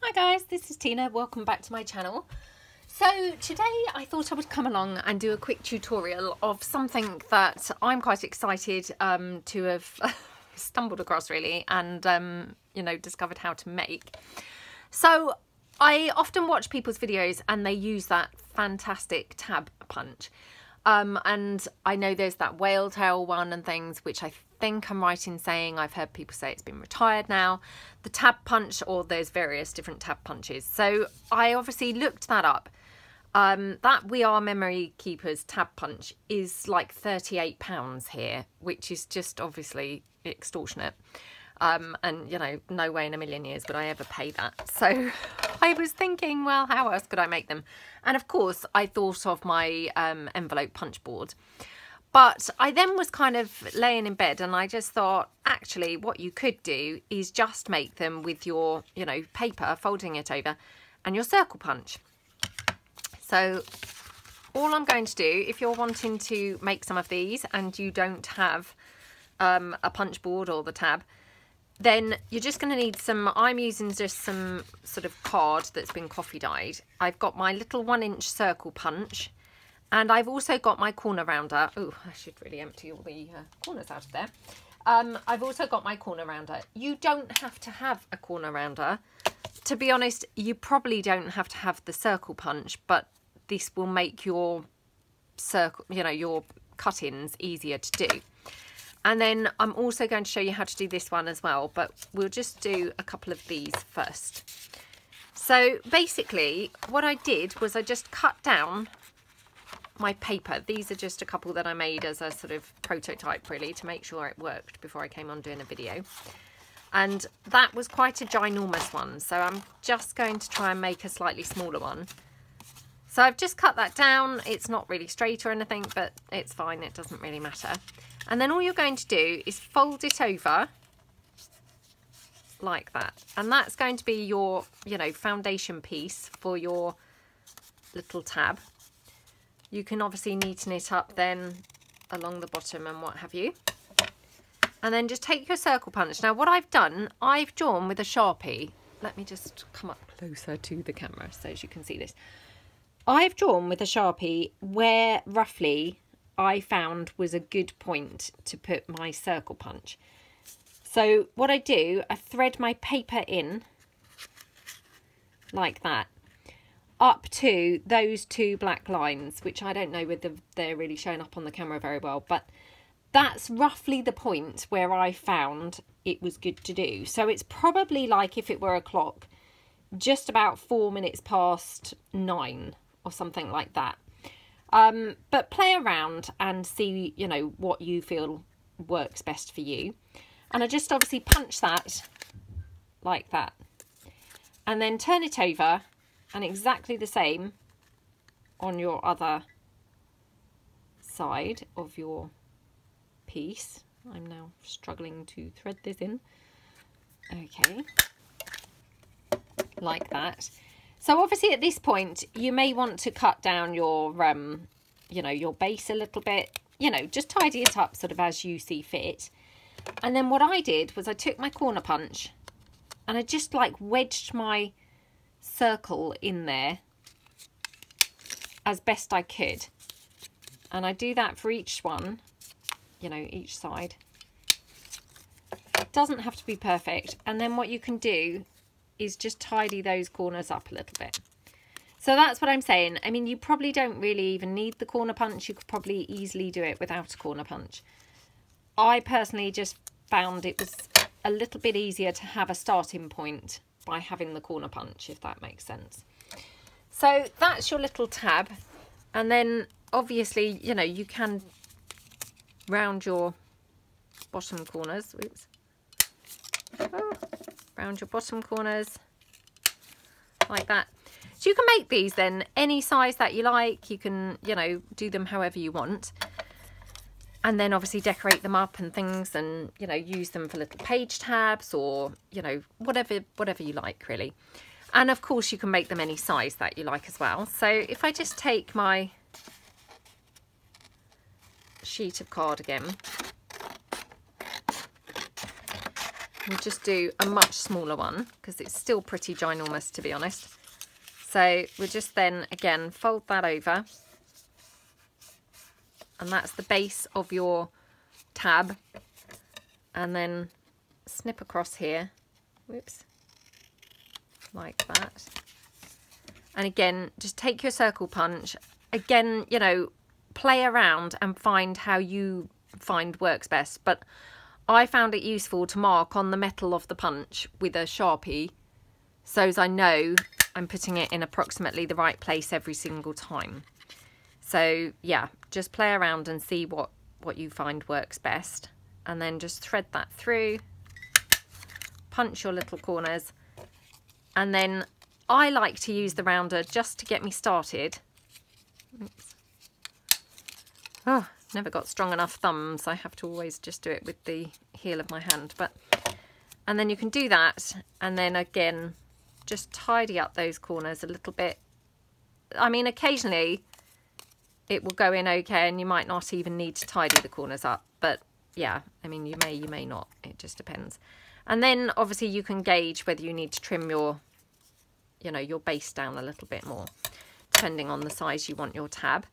Hi guys, this is Tina. Welcome back to my channel. So today I thought I would come along and do a quick tutorial of something that I'm quite excited to have stumbled across really and you know, discovered how to make. So I often watch people's videos and they use that fantastic tab punch. And I know there's that whale tail one and things, which I think I'm right in saying I've heard people say it's been retired now. The tab punch, or there's various different tab punches. So I obviously looked that up. That We Are Memory Keepers tab punch is like £38 here, which is just obviously extortionate. And you know, no way in a million years would I ever pay that. So I was thinking, well, how else could I make them? And of course I thought of my envelope punch board. But I then was kind of laying in bed and I just thought, actually, what you could do is just make them with your, you know, paper, folding it over, and your circle punch. So all I'm going to do, if you're wanting to make some of these and you don't have a punch board or the tab, then you're just going to need some, I'm using just some sort of card that's been coffee dyed. I've got my little 1-inch circle punch. And I've also got my corner rounder. Oh, I should really empty all the corners out of there. I've also got my corner rounder. You don't have to have a corner rounder. To be honest, you probably don't have to have the circle punch, but this will make your circle, you know, your cut-ins easier to do. And then I'm also going to show you how to do this one as well, but we'll just do a couple of these first. So basically what I did was I just cut down my paper. These are just a couple that I made as a sort of prototype really to make sure it worked before I came on doing a video. And that was quite a ginormous one, so I'm just going to try and make a slightly smaller one. So I've just cut that down. It's not really straight or anything, but it's fine, it doesn't really matter. And then all you're going to do is fold it over like that, and that's going to be your, you know, foundation piece for your little tab. You can obviously neaten it up then along the bottom and what have you. And then just take your circle punch. Now what I've done, I've drawn with a Sharpie. Let me just come up closer to the camera so as you can see this. I've drawn with a Sharpie where roughly I found was a good point to put my circle punch. So what I do, I thread my paper in like that, up to those two black lines, which I don't know whether they're really showing up on the camera very well, but that's roughly the point where I found it was good to do. So it's probably like if it were a clock, just about 4 minutes past 9 or something like that. But play around and see, you know, what you feel works best for you. And I just obviously punch that like that and then turn it over. And exactly the same on your other side of your piece. I'm now struggling to thread this in. Okay, like that. So obviously at this point you may want to cut down your, you know, your base a little bit. You know, just tidy it up sort of as you see fit. And then what I did was I took my corner punch and I just like wedged my circle in there as best I could, and I do that for each one, you know, each side. It doesn't have to be perfect, and then what you can do is just tidy those corners up a little bit. So that's what I'm saying. I mean, you probably don't really even need the corner punch. You could probably easily do it without a corner punch. I personally just found it was a little bit easier to have a starting point by having the corner punch, if that makes sense. So that's your little tab, and then obviously, you know, you can round your bottom corners. Oops. Oh, round your bottom corners like that. So you can make these then any size that you like. You can, you know, do them however you want, and then obviously decorate them up and things, and, you know, use them for little page tabs or, you know, whatever you like really. And of course you can make them any size that you like as well. So if I just take my sheet of card again, we'll just do a much smaller one because it's still pretty ginormous, to be honest. So we'll just then, again, fold that over. And that's the base of your tab. And then snip across here. Whoops. Like that. And again, just take your circle punch. Again, you know, play around and find how you find works best. But I found it useful to mark on the metal of the punch with a Sharpie, so as I know I'm putting it in approximately the right place every single time. So yeah, just play around and see what you find works best. And then just thread that through, punch your little corners. And then I like to use the rounder just to get me started. Oops. Oh, never got strong enough thumbs. I have to always just do it with the heel of my hand. And then you can do that, and then again just tidy up those corners a little bit. I mean, occasionally it will go in okay and you might not even need to tidy the corners up, but yeah, I mean, you may not, it just depends. And then obviously you can gauge whether you need to trim your, you know, your base down a little bit more, depending on the size you want your tab.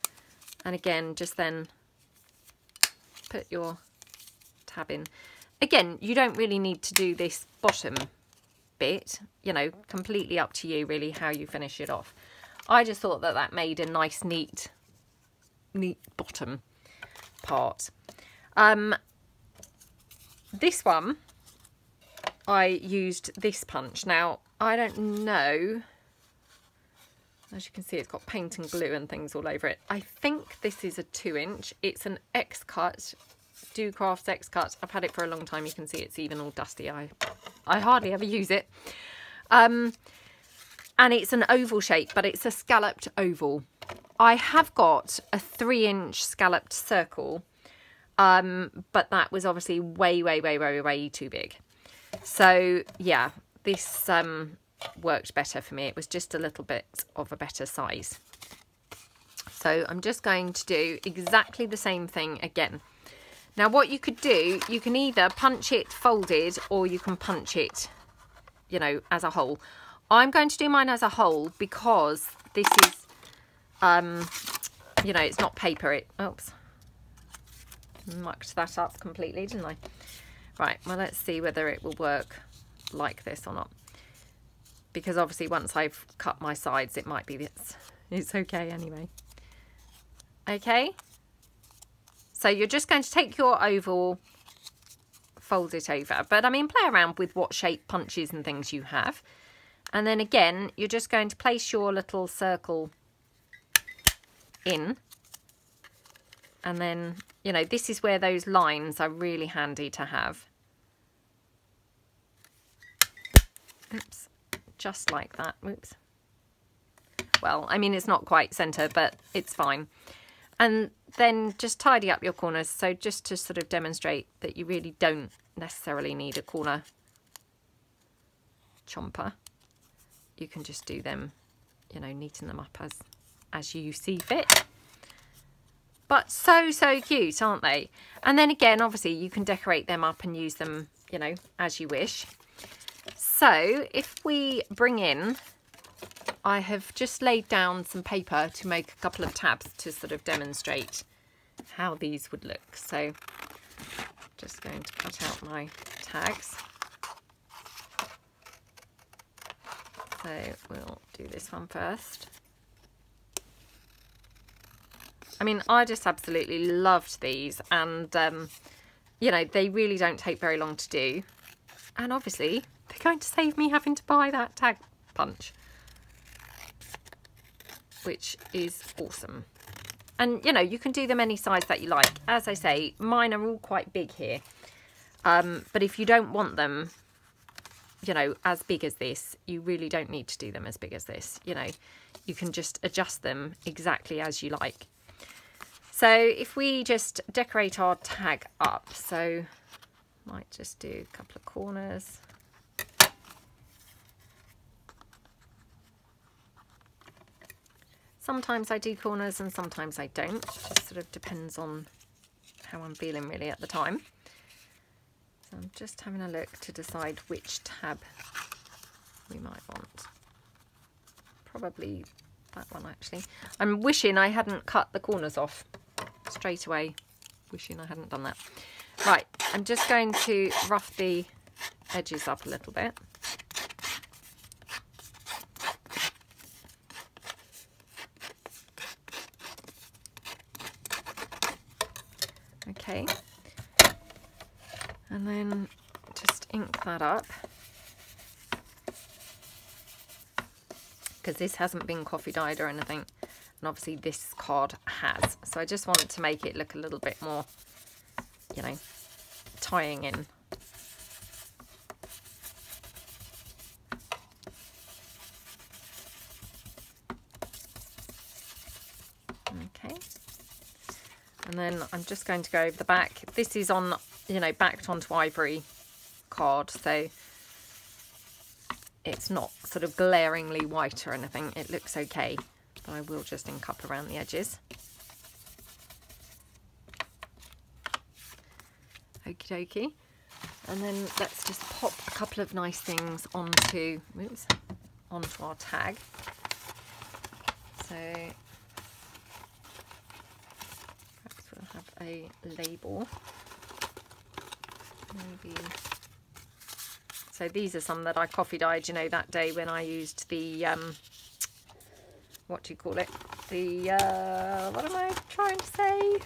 And again, just then put your tab in. Again, you don't really need to do this bottom bit, you know, completely up to you really how you finish it off. I just thought that that made a nice, neat bottom part. This one, I used this punch. Now, I don't know. As you can see, it's got paint and glue and things all over it. I think this is a 2-inch. It's an X-cut, Do Crafts X-cut. I've had it for a long time. You can see it's even all dusty. I hardly ever use it. And it's an oval shape, but it's a scalloped oval. I have got a 3-inch scalloped circle, but that was obviously way too big. So yeah, this worked better for me. It was just a little bit of a better size. So I'm just going to do exactly the same thing again. Now what you could do, you can either punch it folded or you can punch it, you know, as a whole. I'm going to do mine as a whole because this is, you know, it's not paper. Oops, mucked that up completely, didn't I? Right, well, let's see whether it will work like this or not. Because obviously once I've cut my sides, it might be this. It's okay anyway. Okay. So you're just going to take your oval, fold it over. But I mean, play around with what shape punches and things you have. And then again, you're just going to place your little circle in. And then, you know, this is where those lines are really handy to have. Oops. Just like that. Whoops. Well, I mean, it's not quite centre, but it's fine. And then just tidy up your corners. So just to sort of demonstrate that you really don't necessarily need a corner chomper. You can just do them, you know, neaten them up as you see fit. But so cute, aren't they? And then again, obviously, you can decorate them up and use them, you know, as you wish. So if we bring in, I have just laid down some paper to make a couple of tabs to sort of demonstrate how these would look. So just going to cut out my tags. So we'll do this one first. I mean, I just absolutely loved these, and you know, they really don't take very long to do. And obviously, they're going to save me having to buy that tag punch, which is awesome. And you know, you can do them any size that you like. As I say, mine are all quite big here. But if you don't want them, you know, as big as this, you really don't need to do them as big as this. You know, you can just adjust them exactly as you like. So if we just decorate our tag up, so might just do a couple of corners. Sometimes I do corners and sometimes I don't. It just sort of depends on how I'm feeling really at the time. So So I'm just having a look to decide which tab we might want. Probably that one actually. I'm wishing I hadn't cut the corners off straight away. Wishing I hadn't done that. Right, I'm just going to rough the edges up a little bit. Okay, and then just ink that up, because this hasn't been coffee dyed or anything, and obviously this card has, so I just want to make it look a little bit more, you know, tying in. Okay. And then I'm just going to go over the back. This is on, you know, backed onto ivory card, so it's not sort of glaringly white or anything. It looks okay, but I will just ink up around the edges. Okie dokie. And then let's just pop a couple of nice things onto, oops, onto our tag. So have a label, maybe. So these are some that I coffee dyed, you know, that day when I used the what do you call it, the what am I trying to say,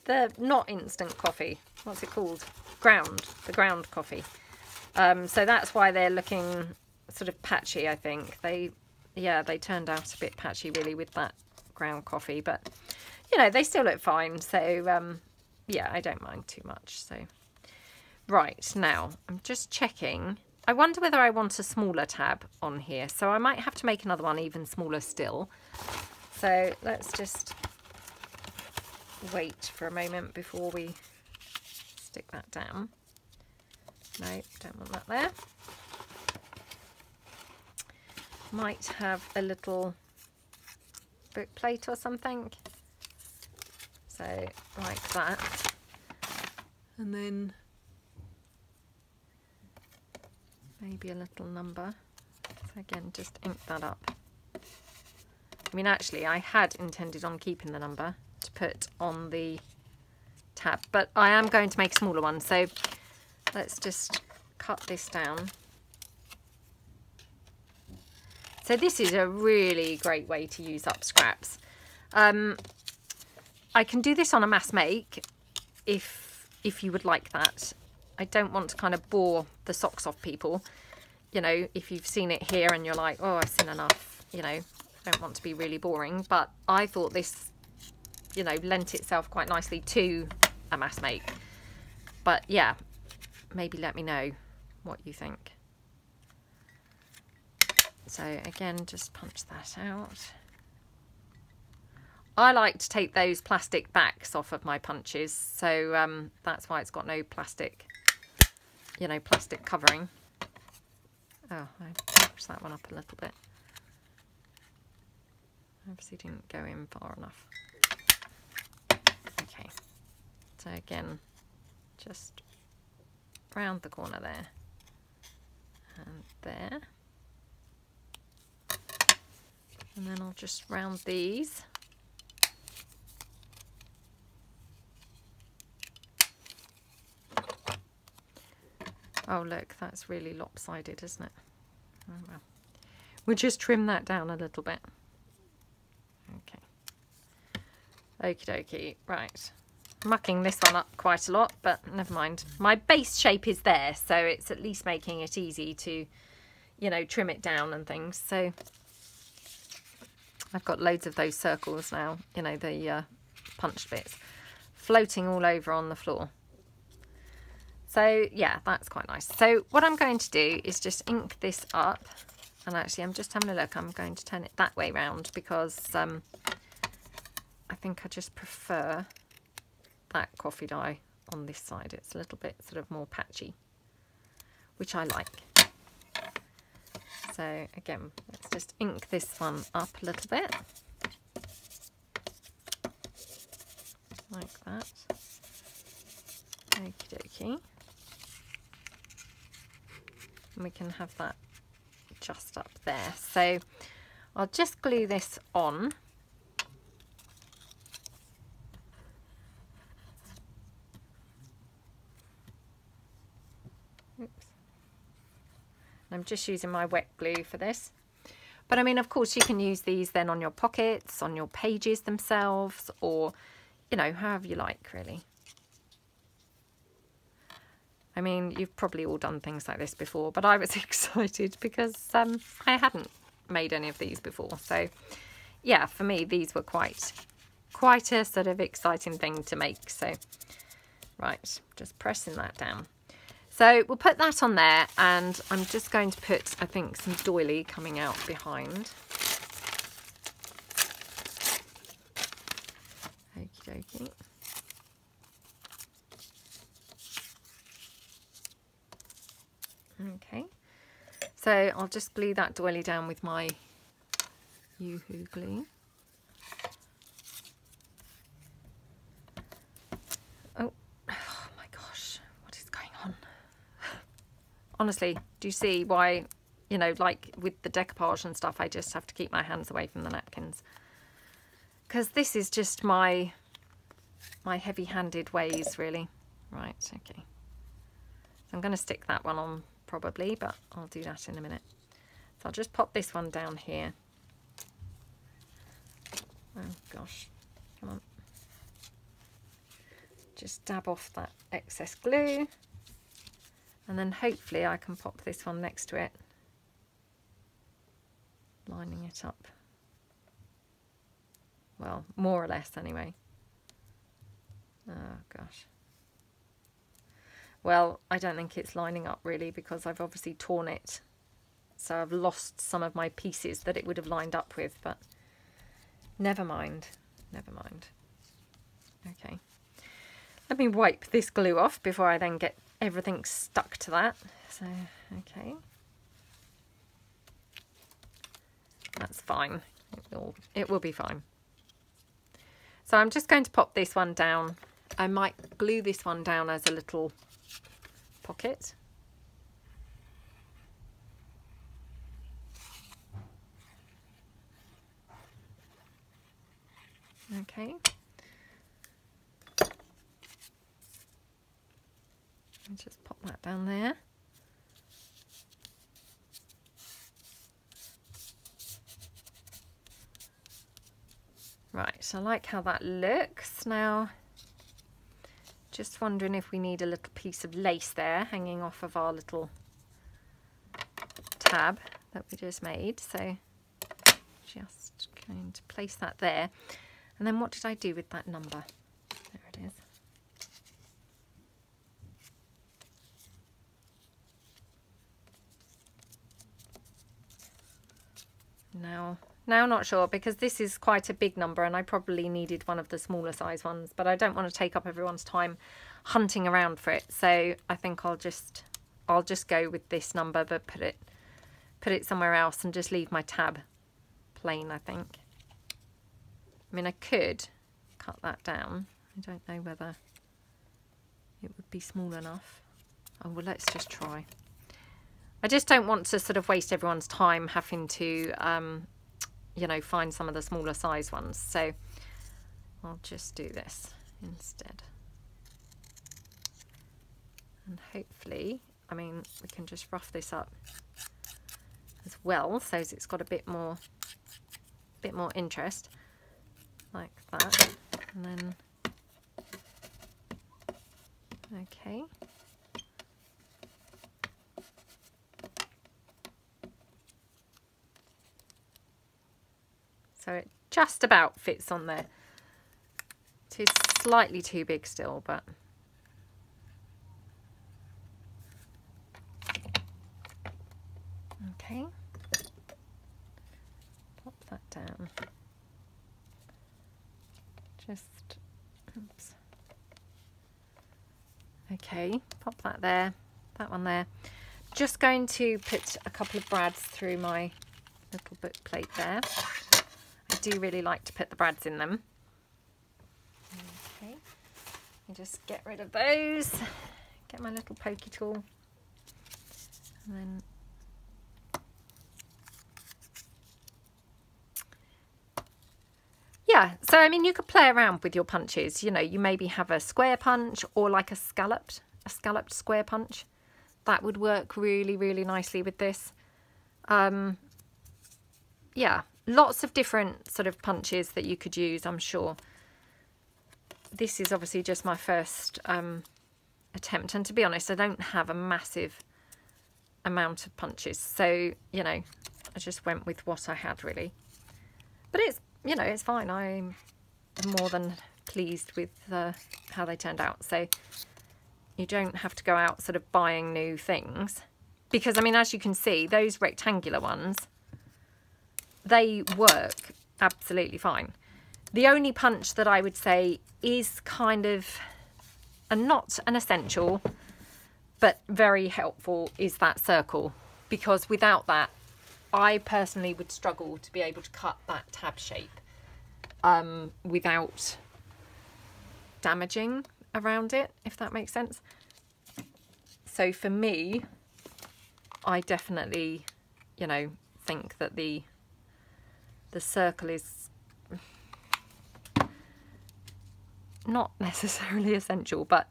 the not instant coffee, what's it called, the ground coffee. So that's why they're looking sort of patchy. I think they turned out a bit patchy really with that ground coffee, but you know, they still look fine, so yeah, I don't mind too much. So right, now I'm just checking. I wonder whether I want a smaller tab on here, so I might have to make another one even smaller still. So let's just wait for a moment before we stick that down. No, don't want that there. Might have a little book plate or something, so like that, and then maybe a little number. So again, just ink that up. I mean, actually I had intended on keeping the number to put on the tab, but I am going to make a smaller one, so let's just cut this down. So this is a really great way to use up scraps. I can do this on a mass make if you would like that. I don't want to kind of bore the socks off people. You know, if you've seen it here and you're like, oh, I've seen enough, you know, I don't want to be really boring. But I thought this, you know, lent itself quite nicely to a mass make. But yeah, maybe let me know what you think. So again, just punch that out. I like to take those plastic backs off of my punches, so that's why it's got no plastic, you know, plastic covering. Oh, I touched that one up a little bit. Obviously didn't go in far enough. Okay, so again, just round the corner there and there. And then I'll just round these. Oh look, that's really lopsided, isn't it? Oh well. We'll just trim that down a little bit. Okay. Okie dokie. Right. Mucking this one up quite a lot, but never mind. My base shape is there, so it's at least making it easy to, you know, trim it down and things. So I've got loads of those circles now, you know, the punched bits, floating all over on the floor. So yeah, that's quite nice. So what I'm going to do is just ink this up, and actually I'm just having a look. I'm going to turn it that way round because I think I just prefer that coffee dye on this side. It's a little bit sort of more patchy, which I like. So again, let's just ink this one up a little bit, like that. Okie dokie. And we can have that just up there. So I'll just glue this on. Oops. I'm just using my wet glue for this. But I mean, of course, you can use these then on your pockets, on your pages themselves, or, you know, however you like, really. I mean, you've probably all done things like this before, but I was excited because I hadn't made any of these before. So, yeah, for me, these were quite a sort of exciting thing to make. So, right, just pressing that down. So we'll put that on there, and I'm just going to put, I think, some doily coming out behind. Okie dokie. Okay, so I'll just glue that doily down with my Yoo-hoo glue. Oh my gosh, what is going on? Honestly, do you see why, you know, like with the decoupage and stuff, I just have to keep my hands away from the napkins? Because this is just my heavy-handed ways, really. Right, okay. So I'm going to stick that one on probably, but I'll do that in a minute. So I'll just pop this one down here. Oh gosh, come on. Just dab off that excess glue, and then hopefully I can pop this one next to it, lining it up. Well, more or less anyway. Oh gosh. Well, I don't think it's lining up really, because I've obviously torn it. So I've lost some of my pieces that it would have lined up with, but never mind. Never mind. Okay. Let me wipe this glue off before I then get everything stuck to that. So, okay. That's fine. It will be fine. So I'm just going to pop this one down. I might glue this one down as a little pocket. Okay. And just pop that down there. Right, so I like how that looks. Now, just wondering if we need a little piece of lace there hanging off of our little tab that we just made. So just going to place that there. And then what did I do with that number? There it is. Now not sure, because this is quite a big number and I probably needed one of the smaller size ones, but I don't want to take up everyone's time hunting around for it. So I think I'll just go with this number, but put it somewhere else and just leave my tab plain, I think. I mean, I could cut that down. I don't know whether it would be small enough. Oh, well, let's just try. I just don't want to sort of waste everyone's time having to, you know, find some of the smaller size ones. So I'll just do this instead. And hopefully, I mean, we can just rough this up as well, so it's got a bit more interest, like that. And then, okay. So it just about fits on there. It is slightly too big still, but okay. Pop that down. Just, oops. Okay, pop that there, that one there. Just going to put a couple of brads through my little book plate there. I do really like to put the brads in them. Okay. just get rid of those, get my little pokey tool, and then yeah, so I mean you could play around with your punches, you know, you maybe have a square punch or like a scalloped square punch. That would work really, really nicely with this. Yeah, lots of different sort of punches that you could use, I'm sure. This is obviously just my first attempt, and to be honest, I don't have a massive amount of punches, so you know, I just went with what I had really. But it's, you know, it's fine. I'm more than pleased with how they turned out. So you don't have to go out sort of buying new things, because I mean, as you can see, those rectangular ones, they work absolutely fine. The only punch that I would say is kind of not an essential, but very helpful, is that circle, because without that, I personally would struggle to be able to cut that tab shape without damaging around it, if that makes sense. So for me, I definitely, you know, think that the circle is not necessarily essential, but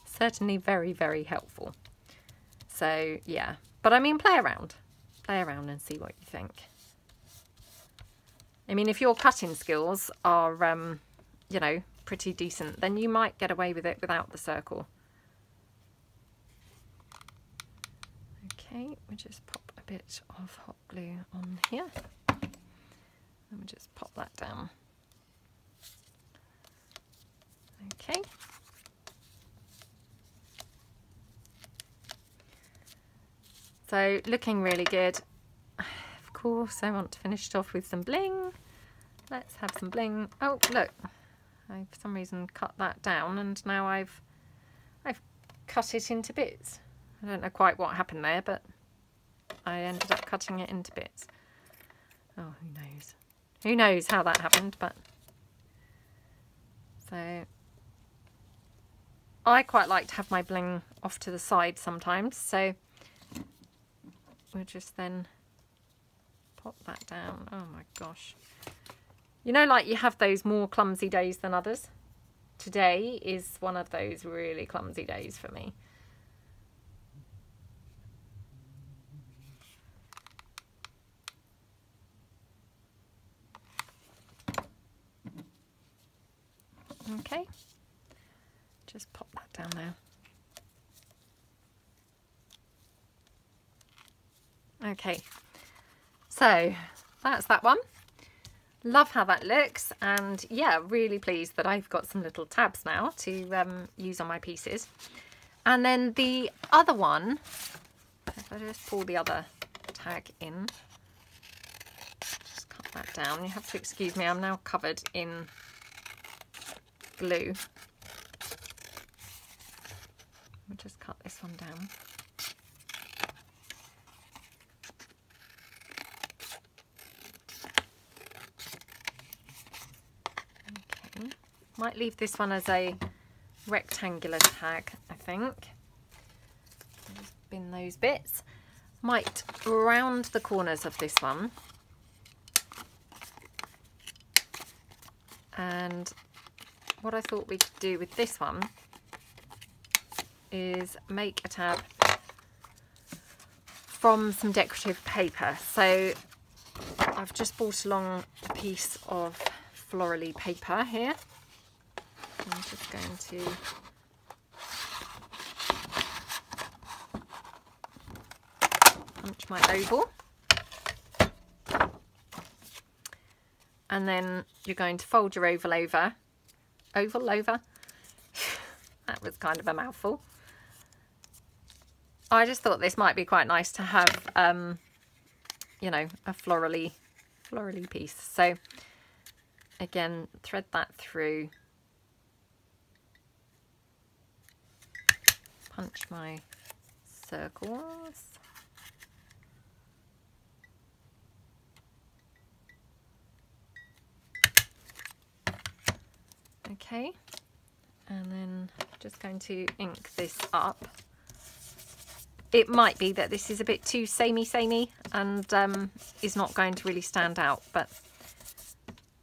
certainly very, very helpful. So yeah, but I mean, play around and see what you think. I mean, if your cutting skills are you know, pretty decent, then you might get away with it without the circle. Okay, we just pop a bit of hot glue on here, and we just pop that down. Okay. So looking really good. Of course, I want to finish it off with some bling. Let's have some bling. Oh, look, I for some reason cut that down, and now I've cut it into bits. I don't know quite what happened there, but I ended up cutting it into bits. Oh, who knows? Who knows how that happened, but so I quite like to have my bling off to the side sometimes, so we'll just then pop that down. Oh my gosh. You know, like you have those more clumsy days than others. Today is one of those really clumsy days for me. Okay, just pop that down there. Okay, so that's that one. Love how that looks, and yeah, really pleased that I've got some little tabs now to use on my pieces. And then the other one, if I just pull the other tag in, just cut that down. You have to excuse me, I'm now covered in glue. We'll just cut this one down. Okay, might leave this one as a rectangular tag, I think. Just bin those bits. Might round the corners of this one, and what I thought we could do with this one is make a tab from some decorative paper. So I've just brought along a piece of florally paper here. I'm just going to punch my oval. And then you're going to fold your oval over. Oval over. That was kind of a mouthful. I just thought this might be quite nice to have, you know, a florally piece. So again, thread that through. Punch my circles. Okay, And then just going to ink this up. It might be that this is a bit too samey and is not going to really stand out, but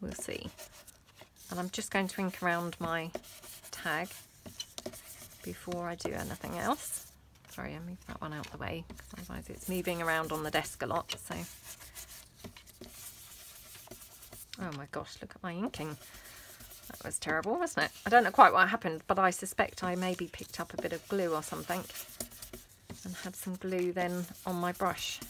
we'll see. And I'm just going to ink around my tag before I do anything else. Sorry, I moved that one out of the way, because otherwise it's moving around on the desk a lot. So, oh my gosh, look at my inking. That was terrible, wasn't it? I don't know quite what happened, but I suspect I maybe picked up a bit of glue or something and had some glue then on my brush.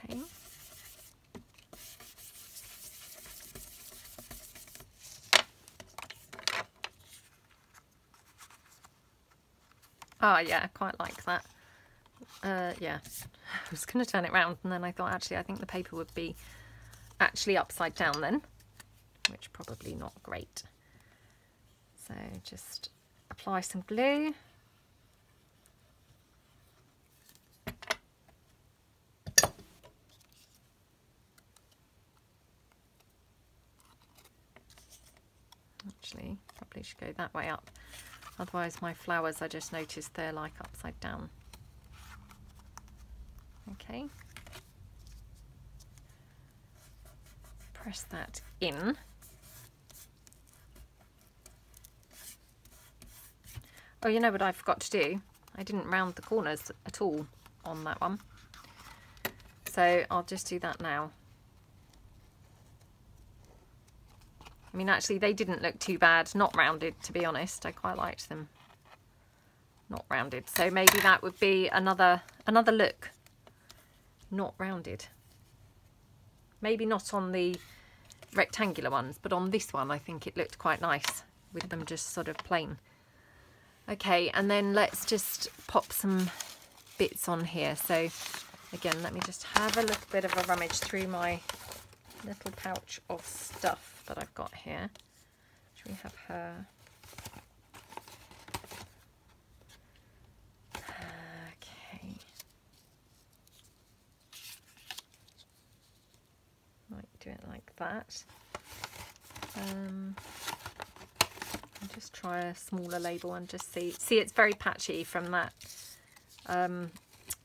Okay. Oh yeah, I quite like that. Yeah, I was going to turn it round and then I thought actually I think the paper would be actually upside down then, which probably not great. So just apply some glue. Actually, probably should go that way up. Otherwise my flowers, I just noticed they're like upside down. Okay. Press that in. Oh, you know what I forgot to do? I didn't round the corners at all on that one. So I'll just do that now. I mean, actually, they didn't look too bad, not rounded, to be honest. I quite liked them not rounded. So maybe that would be another look, not rounded. Maybe not on the rectangular ones, but on this one, I think it looked quite nice with them just sort of plain. Okay, and then let's just pop some bits on here. So again, let me just have a little bit of a rummage through my little pouch of stuff that I've got here. Should we have her? Okay. Might do it like that. I'll just try a smaller label and just see. See, it's very patchy from that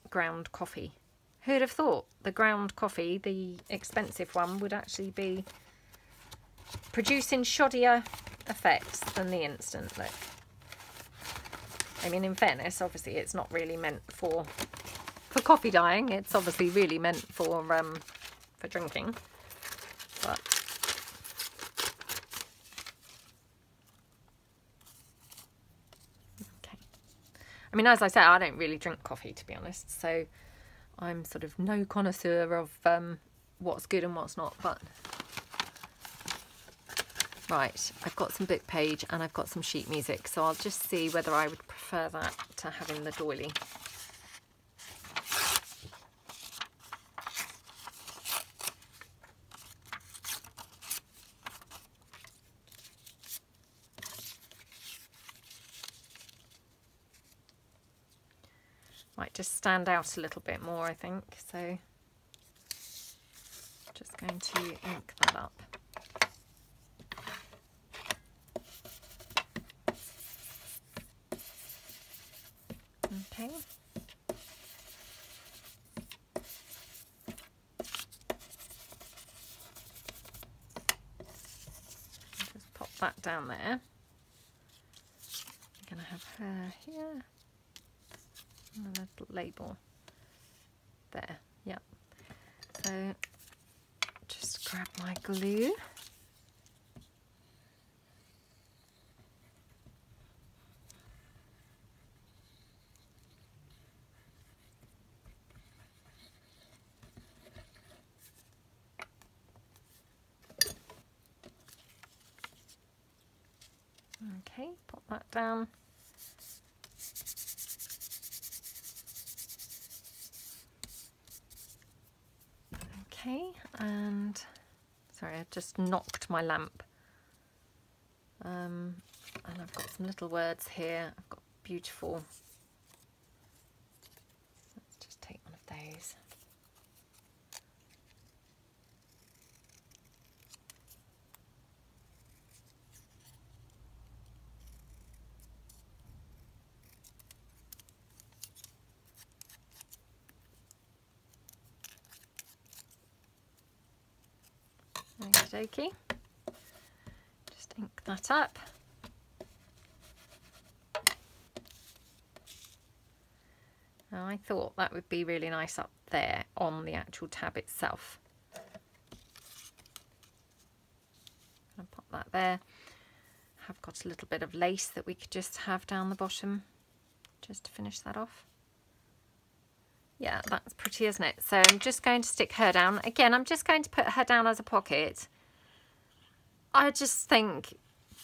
ground coffee. Who'd have thought the ground coffee, the expensive one, would actually be producing shoddier effects than the instant. Look, I mean, in fairness, obviously it's not really meant for coffee dyeing. It's obviously really meant for drinking. But okay. I mean, as I say, I don't really drink coffee, to be honest. So I'm sort of no connoisseur of what's good and what's not, but right, I've got some book page and I've got some sheet music, so I'll just see whether I would prefer that to having the doily. Might just stand out a little bit more, I think, so just going to ink that up. Okay. Just pop that down there. I'm going to have her here. And a little label there. Yep. So just grab my glue. Okay, pop that down. Okay, and sorry, I just knocked my lamp. And I've got some little words here. I've got beautiful. Let's just take one of those. Okey-dokey. Just ink that up. Now, I thought that would be really nice up there on the actual tab itself. I'll pop that there. I've got a little bit of lace that we could just have down the bottom just to finish that off. Yeah, that's pretty, isn't it? So I'm just going to stick her down. Again, I'm just going to put her down as a pocket. I just think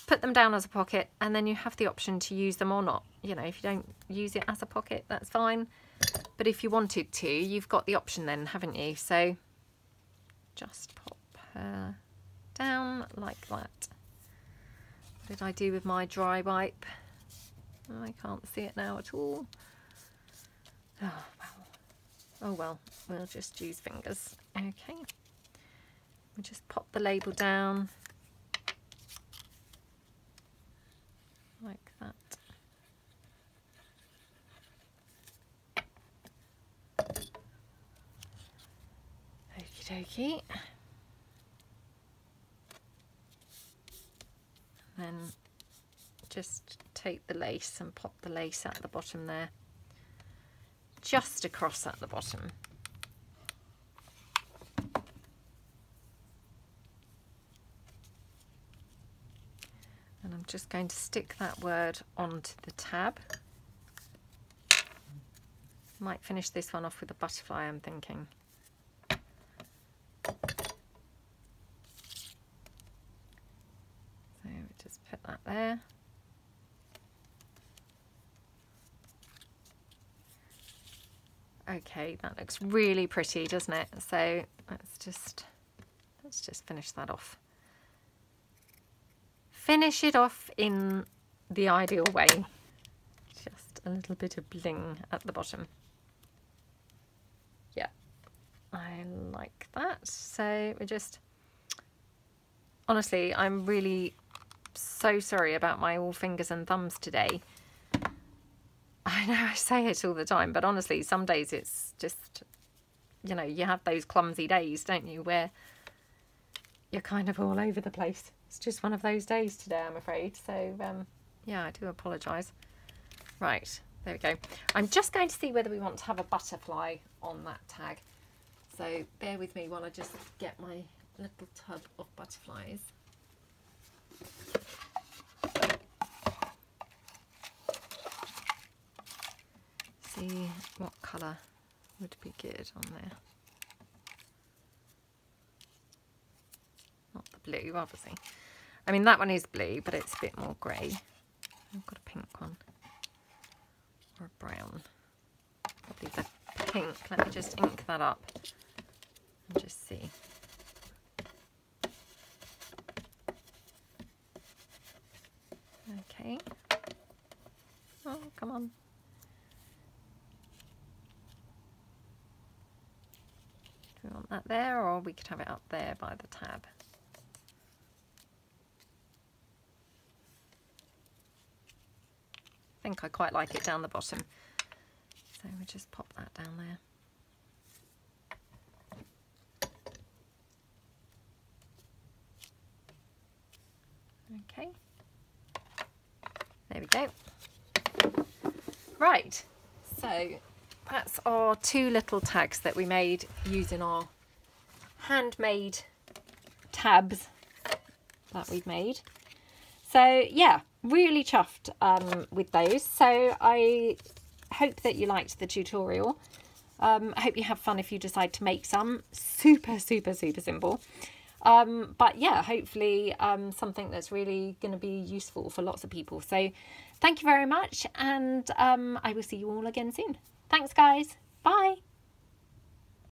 put them down as a pocket and then you have the option to use them or not. You know, if you don't use it as a pocket, that's fine. But if you wanted to, you've got the option then, haven't you? So just pop her down like that. What did I do with my dry wipe? I can't see it now at all. Oh, well. Oh, well. We'll just use fingers. Okay. We'll just pop the label down. Like that. Okie dokie. Then just take the lace and pop the lace at the bottom there, just across at the bottom. And I'm just going to stick that word onto the tab. Might finish this one off with a butterfly, I'm thinking. Just put that there. Okay, that looks really pretty, doesn't it? So let's just finish that off. Finish it off in the ideal way. Just a little bit of bling at the bottom. Yeah, I like that. So we're just, honestly, I'm really so sorry about my all fingers and thumbs today. I know I say it all the time, but honestly, some days it's just, you know, you have those clumsy days, don't you, where you're kind of all over the place. It's just one of those days today, I'm afraid. So, yeah, I do apologise. Right, there we go. I'm just going to see whether we want to have a butterfly on that tag. So bear with me while I just get my little tub of butterflies. See what colour would be good on there. Not the blue, obviously. I mean, that one is blue, but it's a bit more grey. I've got a pink one. Or a brown. Probably the pink. Let me just ink that up and just see. Okay. Oh, come on. Do we want that there, or we could have it up there by the tab? I think I quite like it down the bottom. So we just pop that down there. Okay. There we go. Right, so that's our two little tags that we made using our handmade tabs that we've made. So yeah, really chuffed with those. So I hope that you liked the tutorial. I hope you have fun if you decide to make some. Super simple. But yeah, hopefully something that's really going to be useful for lots of people. So thank you very much, and I will see you all again soon. Thanks guys. Bye.